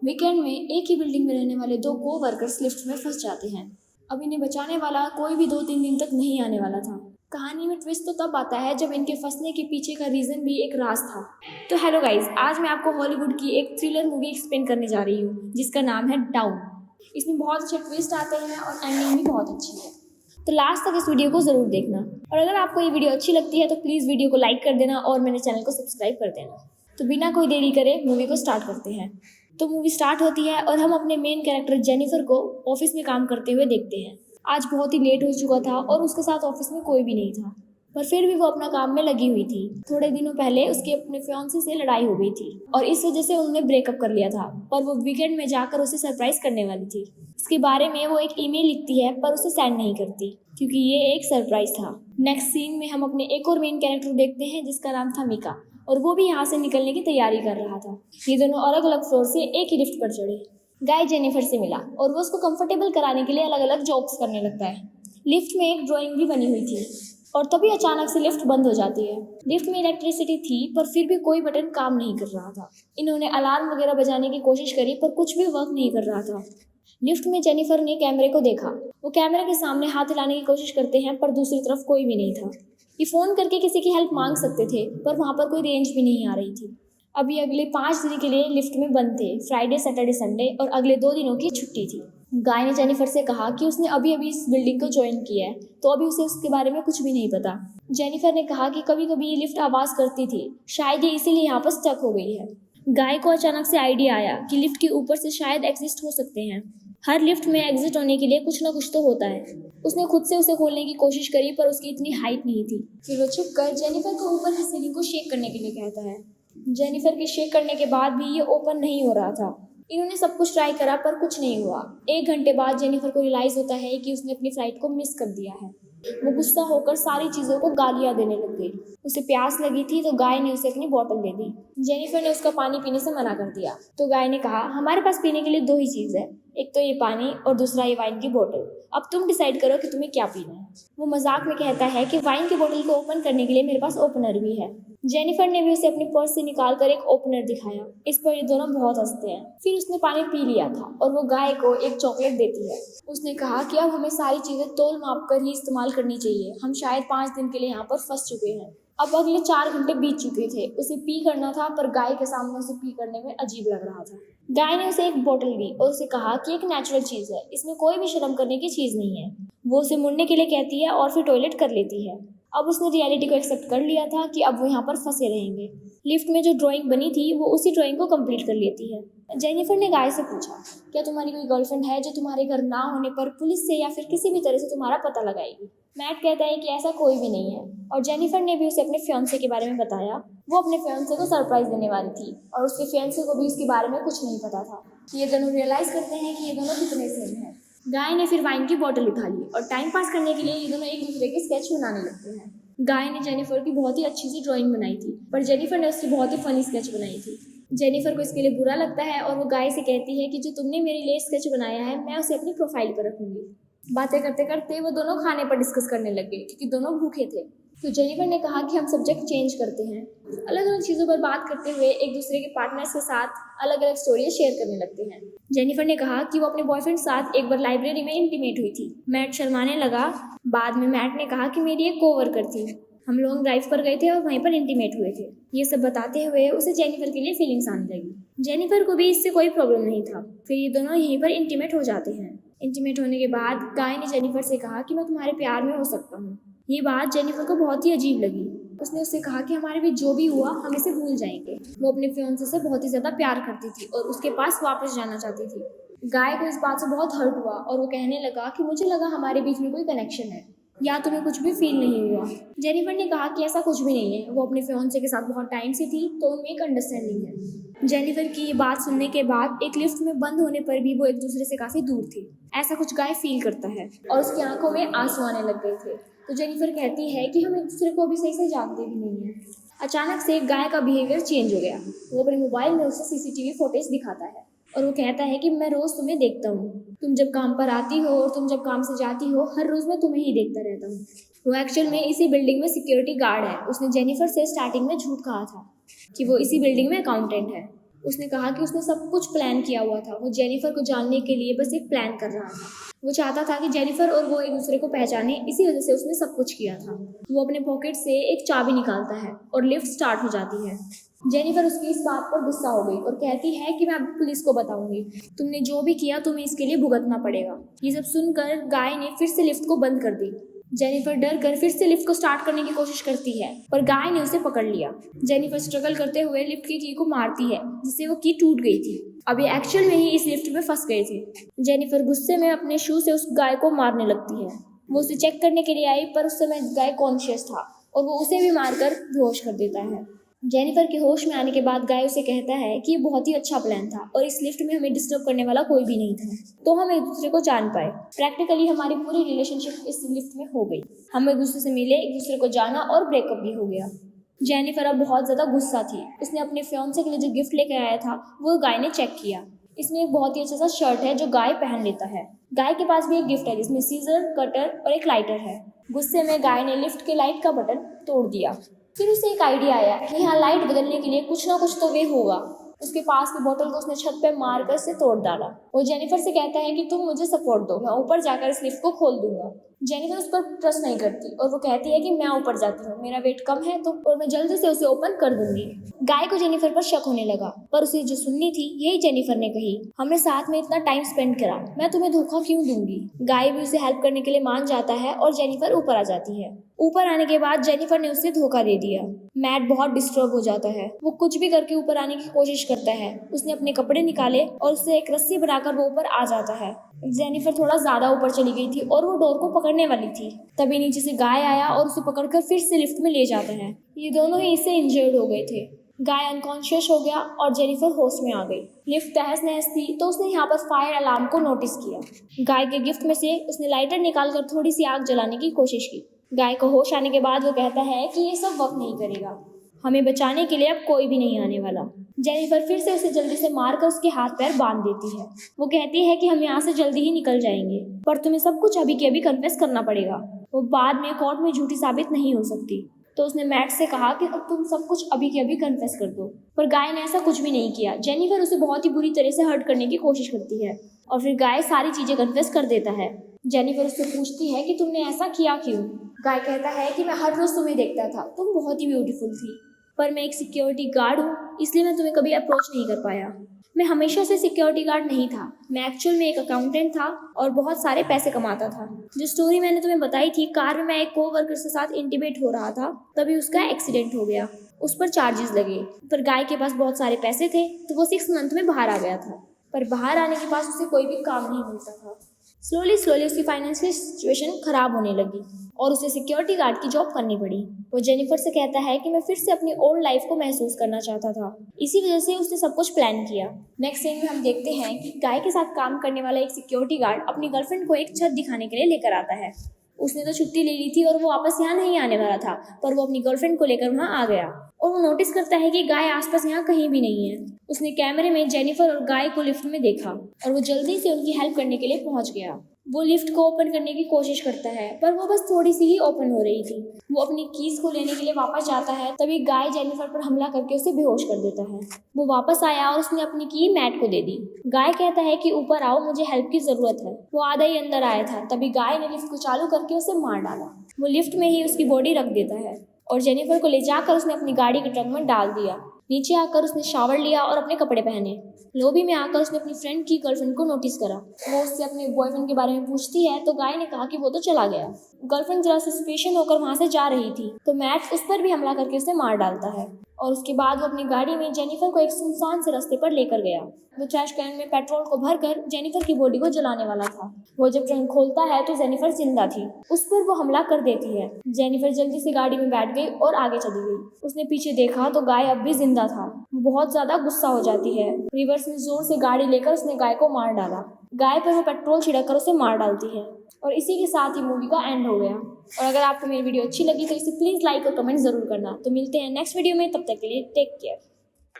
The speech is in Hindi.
वीकेंड में एक ही बिल्डिंग में रहने वाले दो को-वर्कर्स लिफ्ट में फंस जाते हैं। अब इन्हें बचाने वाला कोई भी 2-3 दिन तक नहीं आने वाला था। कहानी में ट्विस्ट तो तब आता है जब इनके फंसने के पीछे का रीजन भी एक राज था। तो हेलो गाइस, आज मैं आपको हॉलीवुड की एक थ्रिलर मूवी एक्सप्लेन करने जा रही हूँ जिसका नाम है डाउन। इसमें बहुत अच्छे ट्विस्ट आते हैं और एंडिंग भी बहुत अच्छी है, तो लास्ट तक इस वीडियो को जरूर देखना। और अगर आपको ये वीडियो अच्छी लगती है तो प्लीज़ वीडियो को लाइक कर देना और मेरे चैनल को सब्सक्राइब कर देना। तो बिना कोई देरी करे मूवी को स्टार्ट करते हैं। तो मूवी स्टार्ट होती है और हम अपने मेन कैरेक्टर जेनिफर को ऑफिस में काम करते हुए देखते हैं। आज बहुत ही लेट हो चुका था और उसके साथ ऑफिस में कोई भी नहीं था, पर फिर भी वो अपना काम में लगी हुई थी। थोड़े दिनों पहले उसके अपने फियांसे से लड़ाई हो गई थी और इस वजह से उन्होंने ब्रेकअप कर लिया था, पर वो वीकेंड में जाकर उसे सरप्राइज करने वाली थी। इसके बारे में वो एक ईमेल लिखती है पर उसे सेंड नहीं करती क्योंकि ये एक सरप्राइज था। नेक्स्ट सीन में हम अपने एक और मेन कैरेक्टर देखते हैं जिसका नाम था मिका, और वो भी यहाँ से निकलने की तैयारी कर रहा था। ये दोनों अलग अलग फ्लोर से एक ही लिफ्ट पर चढ़े। गाय जेनिफर से मिला और वो उसको कंफर्टेबल कराने के लिए अलग अलग जोक्स करने लगता है। लिफ्ट में एक ड्राइंग भी बनी हुई थी और तभी अचानक से लिफ्ट बंद हो जाती है। लिफ्ट में इलेक्ट्रिसिटी थी पर फिर भी कोई बटन काम नहीं कर रहा था। इन्होंने अलार्म वगैरह बजाने की कोशिश करी पर कुछ भी वर्क नहीं कर रहा था। लिफ्ट में जेनिफर ने कैमरे को देखा। वो कैमरे के सामने हाथ हिलाने की कोशिश करते हैं पर दूसरी तरफ कोई भी नहीं था। ये फ़ोन करके किसी की हेल्प मांग सकते थे पर वहाँ पर कोई रेंज भी नहीं आ रही थी। अभी अगले 5 दिन के लिए लिफ्ट में बंद थे, फ्राइडे, सैटरडे, संडे, और अगले 2 दिनों की छुट्टी थी। गाय ने जेनिफर से कहा कि उसने अभी अभी इस बिल्डिंग को ज्वाइन किया है, तो अभी उसे उसके बारे में कुछ भी नहीं पता। जेनिफर ने कहा कि कभी कभी ये लिफ्ट आवाज़ करती थी, शायद ये इसीलिए यहाँ पर स्टक हो गई है। गाय को अचानक से आइडिया आया कि लिफ्ट के ऊपर से शायद एग्जिस्ट हो सकते हैं। हर लिफ्ट में एग्जिट होने के लिए कुछ ना कुछ तो होता है। उसने खुद से उसे खोलने की कोशिश करी पर उसकी इतनी हाइट नहीं थी। फिर वो छुपकर जेनिफर को ऊपर की सीलिंग को शेक करने के लिए कहता है। जेनिफर के शेक करने के बाद भी ये ओपन नहीं हो रहा था। इन्होंने सब कुछ ट्राई करा पर कुछ नहीं हुआ। 1 घंटे बाद जेनिफर को रियलाइज होता है कि उसने अपनी फ्लाइट को मिस कर दिया है। वो गुस्सा होकर सारी चीज़ों को गालियाँ देने लग गई। उसे प्यास लगी थी तो गाय ने उसे अपनी बोतल दे दी। जेनिफर ने उसका पानी पीने से मना कर दिया तो गाय ने कहा, हमारे पास पीने के लिए 2 ही चीज़ है, एक तो ये पानी और दूसरा ये वाइन की बोतल। अब तुम डिसाइड करो कि तुम्हें क्या पीना है। वो मजाक में कहता है कि वाइन की बोतल को ओपन करने के लिए मेरे पास ओपनर भी है। जेनिफर ने भी उसे अपने पर्स से निकालकर एक ओपनर दिखाया। इस पर ये दोनों बहुत हंसते हैं। फिर उसने पानी पी लिया था और वो गाय को एक चॉकलेट देती है। उसने कहा कि अब हमें सारी चीज़ें तोल माप कर ही इस्तेमाल करनी चाहिए। हम शायद 5 दिन के लिए यहाँ पर फंस चुके हैं। अब अगले 4 घंटे बीत चुके थे। उसे पी करना था पर गाय के सामने उसे पी करने में अजीब लग रहा था। गाय ने उसे एक बोतल दी और उसे कहा कि एक नेचुरल चीज़ है, इसमें कोई भी शर्म करने की चीज़ नहीं है। वो उसे मुड़ने के लिए कहती है और फिर टॉयलेट कर लेती है। अब उसने रियलिटी को एक्सेप्ट कर लिया था कि अब वो यहाँ पर फंसे रहेंगे। लिफ्ट में जो ड्राइंग बनी थी वो उसी ड्राइंग को कंप्लीट कर लेती है। जेनिफर ने गाय से पूछा, क्या तुम्हारी कोई गर्लफ्रेंड है जो तुम्हारे घर ना होने पर पुलिस से या फिर किसी भी तरह से तुम्हारा पता लगाएगी? मैट कहता है कि ऐसा कोई भी नहीं है और जेनिफर ने भी उसे अपने फियांसे के बारे में बताया। वो अपने फियांसे को सरप्राइज देने वाली थी और उसके फियांसे को भी उसके बारे में कुछ नहीं पता था। ये दोनों रियलाइज करते हैं कि ये दोनों कितने सेम हैं। गाय ने फिर वाइन की बोतल उठा ली और टाइम पास करने के लिए ये दोनों एक दूसरे के स्केच बनाने लगते हैं। गाय ने जेनिफर की बहुत ही अच्छी सी ड्राइंग बनाई थी पर जेनिफर ने उसकी बहुत ही फनी स्केच बनाई थी। जेनिफर को इसके लिए बुरा लगता है और वो गाय से कहती है कि जो तुमने मेरे लिए स्केच बनाया है मैं उसे अपनी प्रोफाइल पर रखूंगी। बातें करते करते वो दोनों खाने पर डिस्कस करने लग गए क्योंकि दोनों भूखे थे। तो जेनिफर ने कहा कि हम सब्जेक्ट चेंज करते हैं। अलग अलग चीज़ों पर बात करते हुए एक दूसरे के पार्टनर्स के साथ अलग अलग स्टोरियाँ शेयर करने लगते हैं। जेनिफर ने कहा कि वो अपने बॉयफ्रेंड के साथ एक बार लाइब्रेरी में इंटीमेट हुई थी। मैट शर्माने लगा। बाद में मैट ने कहा कि मेरी एक कोवर्कर थी, हम लॉन्ग ड्राइव पर गए थे और वहीं पर इंटीमेट हुए थे। ये सब बताते हुए उसे जेनिफर के लिए फीलिंग्स आने लगी। जेनिफर को भी इससे कोई प्रॉब्लम नहीं था। फिर ये दोनों यहीं पर इंटीमेट हो जाते हैं। इंटीमेट होने के बाद गाय ने जेनिफर से कहा कि मैं तुम्हारे प्यार में हो सकता हूँ। ये बात जेनिफर को बहुत ही अजीब लगी। उसने उससे कहा कि हमारे बीच जो भी हुआ हम इसे भूल जाएंगे। वो अपने फियांसे से बहुत ही ज़्यादा प्यार करती थी और उसके पास वापस जाना चाहती थी। गाय को इस बात से बहुत हर्ट हुआ और वो कहने लगा कि मुझे लगा हमारे बीच में कोई कनेक्शन है या तुम्हें कुछ भी फील नहीं हुआ। जेनिफर ने कहा कि ऐसा कुछ भी नहीं है, वो अपने फियांसे के साथ बहुत टाइम से थी तो उनमें एक अंडरस्टैंडिंग है। जेनिफर की ये बात सुनने के बाद एक लिफ्ट में बंद होने पर भी वो एक दूसरे से काफ़ी दूर थे, ऐसा कुछ गाय फील करता है और उसकी आंखों में आंसू आने लग गए थे। तो जेनिफर कहती है कि हम एक दूसरे को अभी सही से जानते भी नहीं हैं। अचानक से गाय का बिहेवियर चेंज हो गया। वो अपने मोबाइल में उसे सीसीटीवी फुटेज दिखाता है और वो कहता है कि मैं रोज़ तुम्हें देखता हूँ, तुम जब काम पर आती हो और तुम जब काम से जाती हो, हर रोज़ मैं तुम्हें ही देखता रहता हूँ। वो एक्चुअल में इसी बिल्डिंग में सिक्योरिटी गार्ड है। उसने जेनिफर से स्टार्टिंग में झूठ कहा था कि वो इसी बिल्डिंग में अकाउंटेंट है। उसने कहा कि उसने सब कुछ प्लान किया हुआ था। वो जेनिफर को जानने के लिए बस एक प्लान कर रहा था। वो चाहता था कि जेनिफर और वो एक दूसरे को पहचाने, इसी वजह से उसने सब कुछ किया था। वो अपने पॉकेट से एक चाबी निकालता है और लिफ्ट स्टार्ट हो जाती है। जेनिफर उसकी इस बात पर गुस्सा हो गई और कहती है कि मैं अब पुलिस को बताऊंगी। तुमने जो भी किया तुम्हें इसके लिए भुगतना पड़ेगा। ये सब सुनकर गाय ने फिर से लिफ्ट को बंद कर दी। जेनिफर डर कर फिर से लिफ्ट को स्टार्ट करने की कोशिश करती है, पर गाय ने उसे पकड़ लिया। जेनिफर स्ट्रगल करते हुए लिफ्ट की को मारती है, जिससे वो की टूट गई थी। अब ये एक्चुअल में ही इस लिफ्ट में फंस गए थे। जेनिफर गुस्से में अपने शू से उस गाय को मारने लगती है। वो उसे चेक करने के लिए आई, पर उस समय गाय कॉन्शियस था और वो उसे भी मारकर बेहोश कर देता है। जेनिफर के होश में आने के बाद गाय उसे कहता है कि ये बहुत ही अच्छा प्लान था और इस लिफ्ट में हमें डिस्टर्ब करने वाला कोई भी नहीं था, तो हम एक दूसरे को जान पाए। प्रैक्टिकली हमारी पूरी रिलेशनशिप इस लिफ्ट में हो गई। हम एक दूसरे से मिले, एक दूसरे को जाना और ब्रेकअप भी हो गया। जेनिफर अब बहुत ज़्यादा गुस्सा थी। उसने अपने फियांसे के लिए जो गिफ्ट लेकर आया था वो गाय ने चेक किया। इसमें एक बहुत ही अच्छा सा शर्ट है जो गाय पहन लेता है। गाय के पास भी एक गिफ्ट है जिसमें सीजर, कटर और एक लाइटर है। गुस्से में गाय ने लिफ्ट के लाइट का बटन तोड़ दिया। फिर उसे एक आइडिया आया कि हाँ, लाइट बदलने के लिए कुछ ना कुछ तो वे होगा। उसके पास की बोतल को उसने छत पे मारकर उसे तोड़ डाला। वो जेनिफर से कहता है कि तुम मुझे सपोर्ट दो, मैं ऊपर जाकर इस लिफ्ट को खोल दूंगा। जेनिफर उस पर ट्रस्ट नहीं करती और वो कहती है कि मैं ऊपर जाती हूँ, मेरा वेट कम है तो और मैं जल्दी से उसे ओपन कर दूंगी। गाय को जेनिफर पर शक होने लगा, पर उसे जो सुननी थी यही जेनिफर ने कही, हमने साथ में इतना टाइम स्पेंड करा, मैं तुम्हें धोखा क्यों दूंगी। गाय भी उसे हेल्प करने के लिए मान जाता है और जेनिफर ऊपर आ जाती है। ऊपर आने के बाद जेनिफर ने उसे धोखा दे दिया। मैट बहुत डिस्टर्ब हो जाता है। वो कुछ भी करके ऊपर आने की कोशिश करता है। उसने अपने कपड़े निकाले और उससे एक रस्सी बनाकर वो ऊपर आ जाता है। जेनिफर थोड़ा ज्यादा ऊपर चली गई थी और वो डोर को पकड़ने वाली थी, तभी नीचे से गाय आया और उसे पकड़कर फिर से लिफ्ट में ले जाता है। ये दोनों ही इससे इंजर्ड हो गए थे। गाय अनकॉन्शियस हो गया और जेनिफर होश में आ गई। लिफ्ट तहस नहस थी तो उसने यहाँ पर फायर अलार्म को नोटिस किया। गाय के गिफ्ट में से उसने लाइटर निकालकर थोड़ी सी आग जलाने की कोशिश की। गाय को होश आने के बाद वो कहता है कि ये सब वर्क नहीं करेगा, हमें बचाने के लिए अब कोई भी नहीं आने वाला। जेनिफर फिर से उसे जल्दी से मारकर उसके हाथ पैर बांध देती है। वो कहती है कि हम यहाँ से जल्दी ही निकल जाएंगे, पर तुम्हें सब कुछ अभी के अभी कन्फेस करना पड़ेगा। वो बाद में कोर्ट में झूठी साबित नहीं हो सकती, तो उसने मैट से कहा कि अब तुम सब कुछ अभी के अभी कन्फेस कर दो, पर गाय ने ऐसा कुछ भी नहीं किया। जेनिफर उसे बहुत ही बुरी तरह से हर्ट करने की कोशिश करती है और फिर गाय सारी चीजें कन्फेस कर देता है। जेनिफर उससे पूछती है कि तुमने ऐसा किया क्यों। गाय कहता है कि मैं हर रोज तुम्हें देखता था, तुम बहुत ही ब्यूटीफुल थी, पर मैं एक सिक्योरिटी गार्ड हूँ, इसलिए मैं तुम्हें कभी अप्रोच नहीं कर पाया। मैं हमेशा से सिक्योरिटी गार्ड नहीं था, मैं एक्चुअल में एक अकाउंटेंट था और बहुत सारे पैसे कमाता था। जो स्टोरी मैंने तुम्हें बताई थी, कार में मैं एक कोवर्कर के साथ इंटीमेट हो रहा था, तभी उसका एक्सीडेंट हो गया, उस पर चार्जेस लगे। पर गाय के पास बहुत सारे पैसे थे तो वो 6 मंथ में बाहर आ गया था, पर बाहर आने के पास उसे कोई भी काम नहीं मिलता था। स्लोली उसकी फाइनेंशियल सिचुएशन खराब होने लगी और उसे सिक्योरिटी गार्ड की जॉब करनी पड़ी। वो जेनिफर से कहता है कि मैं फिर से अपनी ओल्ड लाइफ को महसूस करना चाहता था, इसी वजह से उसने सब कुछ प्लान किया। नेक्स्ट सीन में हम देखते हैं कि गाय के साथ काम करने वाला एक सिक्योरिटी गार्ड अपनी गर्लफ्रेंड को एक छत दिखाने के लिए लेकर आता है। उसने तो छुट्टी ले ली थी और वो वापस यहाँ नहीं आने वाला था, पर वो अपनी गर्लफ्रेंड को लेकर वहाँ आ गया और वो नोटिस करता है कि गाय आसपास यहाँ कहीं भी नहीं है। उसने कैमरे में जेनिफर और गाय को लिफ्ट में देखा और वो जल्दी से उनकी हेल्प करने के लिए पहुंच गया। वो लिफ्ट को ओपन करने की कोशिश करता है, पर वो बस थोड़ी सी ही ओपन हो रही थी। वो अपनी कीज को लेने के लिए वापस जाता है, तभी गाय जेनिफर पर हमला करके उसे बेहोश कर देता है। वो वापस आया और उसने अपनी की मैट को दे दी। गाय कहता है कि ऊपर आओ, मुझे हेल्प की जरूरत है। वो आधा ही अंदर आया था, तभी गाय ने लिफ्ट को चालू करके उसे मार डाला। वो लिफ्ट में ही उसकी बॉडी रख देता है और जेनिफर को ले जाकर उसने अपनी गाड़ी के ट्रंक में डाल दिया। नीचे आकर उसने शावर लिया और अपने कपड़े पहने। लॉबी में आकर उसने अपनी फ्रेंड की गर्लफ्रेंड को नोटिस करा। वो उससे अपने बॉयफ्रेंड के बारे में पूछती है तो गाय ने कहा कि वो तो चला गया। गर्लफ्रेंड जरा सस्पिशन होकर वहां से जा रही थी तो मैट उस पर भी हमला करके उसे मार डालता है और उसके बाद वो अपनी गाड़ी में जेनिफर को एक सुनसान से रास्ते पर लेकर गया। वो ट्रैश कैन में पेट्रोल को भरकर जेनिफर की बॉडी को जलाने वाला था। वो जब ट्रंक खोलता है तो जेनिफर जिंदा थी। उस पर वो हमला कर देती है। जेनिफर जल्दी से गाड़ी में बैठ गई और आगे चली गई। उसने पीछे देखा तो गाय अब भी जिंदा था। वो बहुत ज्यादा गुस्सा हो जाती है। रिवर्स में जोर से गाड़ी लेकर उसने गाय को मार डाला। गाय पर वो पेट्रोल छिड़क कर उसे मार डालती है और इसी के साथ ही मूवी का एंड हो गया। और अगर आपको मेरी वीडियो अच्छी लगी तो इसे प्लीज लाइक और कमेंट जरूर करना। तो मिलते हैं नेक्स्ट वीडियो में, तब तक के लिए टेक केयर।